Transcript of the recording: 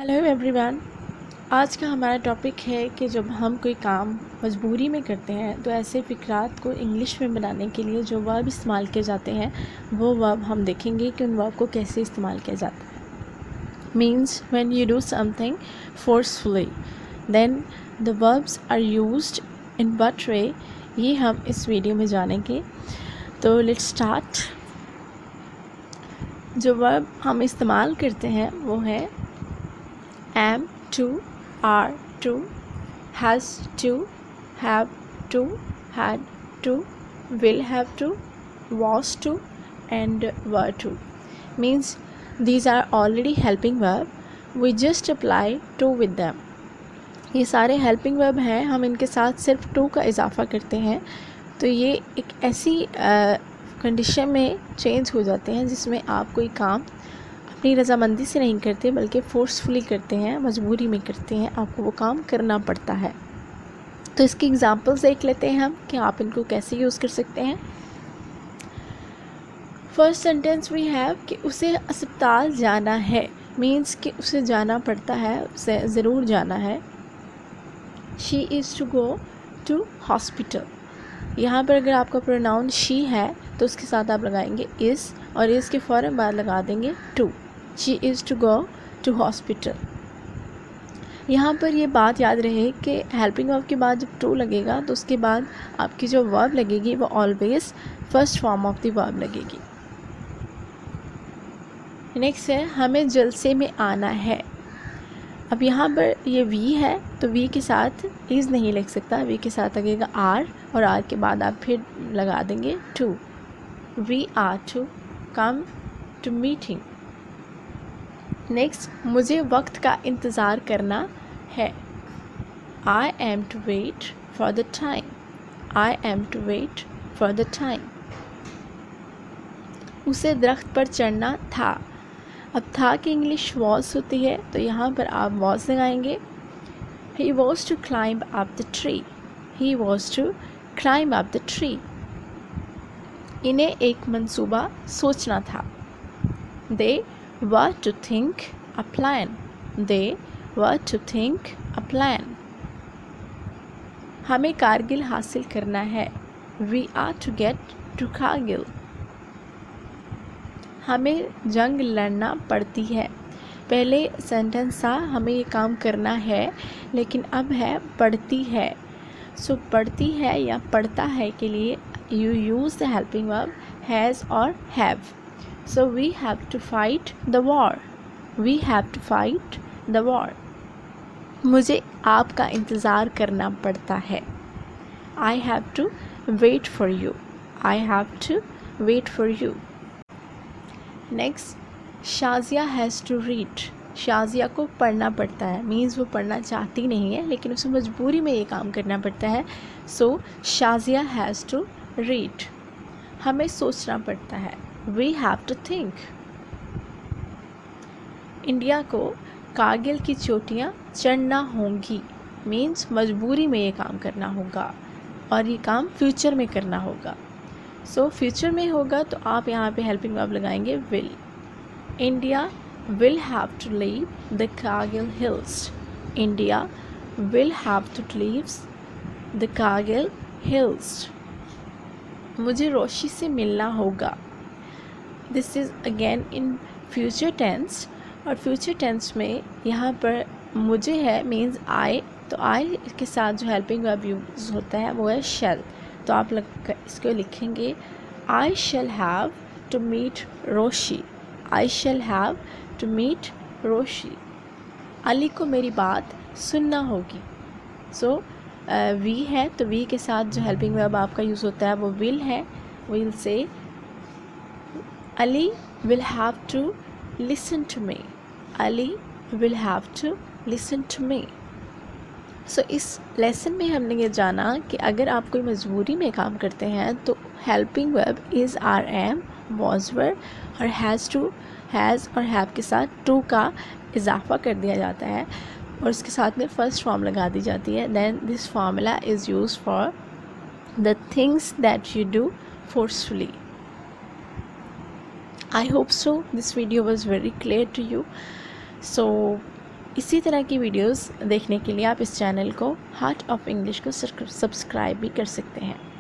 Hello everyone. आज का हमारा टॉपिक है कि जब हम कोई काम मजबूरी में करते हैं तो ऐसे फ़िक्रात को इंग्लिश में बनाने के लिए जो वर्ब इस्तेमाल किए जाते हैं वो वर्ब हम देखेंगे कि उन वर्ब को कैसे इस्तेमाल किया जाता है। Means when you do something forcefully then the verbs are used in what way, ये हम इस वीडियो में जानेंगे। तो लेट्स स्टार्ट। जो वर्ब हम इस्तेमाल करते हैं वो है am to, are to, has to, have to, had to, will have to, was to and were to. Means these are already helping verb, we just apply to with them. ये सारे helping verb हैं, हम इनके साथ सिर्फ to का इजाफ़ा करते हैं। तो ये एक ऐसी कंडीशन में चेंज हो जाते हैं जिसमें आप कोई काम अपनी रज़ामंदी से नहीं करते बल्कि फ़ोर्सफुली करते हैं, मजबूरी में करते हैं, आपको वो काम करना पड़ता है। तो इसकी एग्ज़ाम्पल्स देख लेते हैं हम कि आप इनको कैसे यूज़ कर सकते हैं। फर्स्ट सेंटेंस वी हैव कि उसे अस्पताल जाना है, मीन्स कि उसे जाना पड़ता है, उसे ज़रूर जाना है। She is to go to hospital. यहाँ पर अगर आपका प्रोनाउन शी है तो उसके साथ आप लगाएंगे इज़ और इज़ के फ़ौरन बाद लगा देंगे to. She is to go to hospital. यहाँ पर ये बात याद रहे कि हेल्पिंग वर्ब के बाद जब टू लगेगा तो उसके बाद आपकी जो वर्ब लगेगी वो always first form of the verb लगेगी। नेक्स्ट है हमें जलसे में आना है। अब यहाँ पर ये वी है तो वी के साथ इज़ नहीं लिख सकता, वी के साथ लगेगा आर और आर के बाद आप फिर लगा देंगे to. We are to come to meeting. Next मुझे वक्त का इंतज़ार करना है। I am to wait for the time. I am to wait for the time. उसे दरख्त पर चढ़ना था। अब था कि इंग्लिश वॉज होती है तो यहाँ पर आप वॉज लगाएंगे। He was to climb up the tree. He was to climb up the tree. इन्हें एक मंसूबा सोचना था। दे were to think a plan. They were to think a plan. हमें कारगिल हासिल करना है। We are to get to Kargil. हमें जंग लड़ना पड़ती है। पहले सेंटेंस था हमें ये काम करना है, लेकिन अब है पड़ती है। सो पड़ती है या पड़ता है के लिए you use the helping verb has or have. So we have to fight the war. We have to fight the war. मुझे आपका इंतज़ार करना पड़ता है। I have to wait for you. I have to wait for you. Next, Shazia has to read. Shazia को पढ़ना पड़ता है, मीन्स वो पढ़ना चाहती नहीं है लेकिन उसे मजबूरी में ये काम करना पड़ता है। So Shazia has to read. हमें सोचना पड़ता है। We have to think. India को कारगिल की चोटियाँ चढ़ना होंगी, मीन्स मजबूरी में ये काम करना होगा और ये काम फ्यूचर में करना होगा। सो फ्यूचर में होगा तो आप यहाँ पे हेल्पिंग वर्ब लगाएंगे will. India will have to leave the Kargil hills. India will have to leave the Kargil hills. मुझे रोशी से मिलना होगा। This is again in future tense और फ्यूचर टेंस में यहाँ पर मुझे है मीन्स आई, तो आई के साथ जो हेल्पिंग वर्ब यूज़ होता है वो है शैल। तो आप इसको लिखेंगे I shall have to meet Roshi. I shall have to meet Roshi. Ali को मेरी बात सुनना होगी। सो वी है तो वी के साथ जो हेल्पिंग वर्ब आपका यूज़ होता है वो विल है। Will say Ali will have to listen to me. Ali will have to listen to me. So इस लेसन में हमने ये जाना कि अगर आप कोई मजबूरी में काम करते हैं तो helping verb is are am was were और हैज़ और हैव के साथ टू का इजाफा कर दिया जाता है और उसके साथ में फर्स्ट फॉर्म लगा दी जाती है। Then this formula is use for the things that you do forcefully. I hope so. This video was very clear to you. So इसी तरह की वीडियोस देखने के लिए आप इस चैनल को हार्ट ऑफ इंग्लिश को सब्सक्राइब भी कर सकते हैं।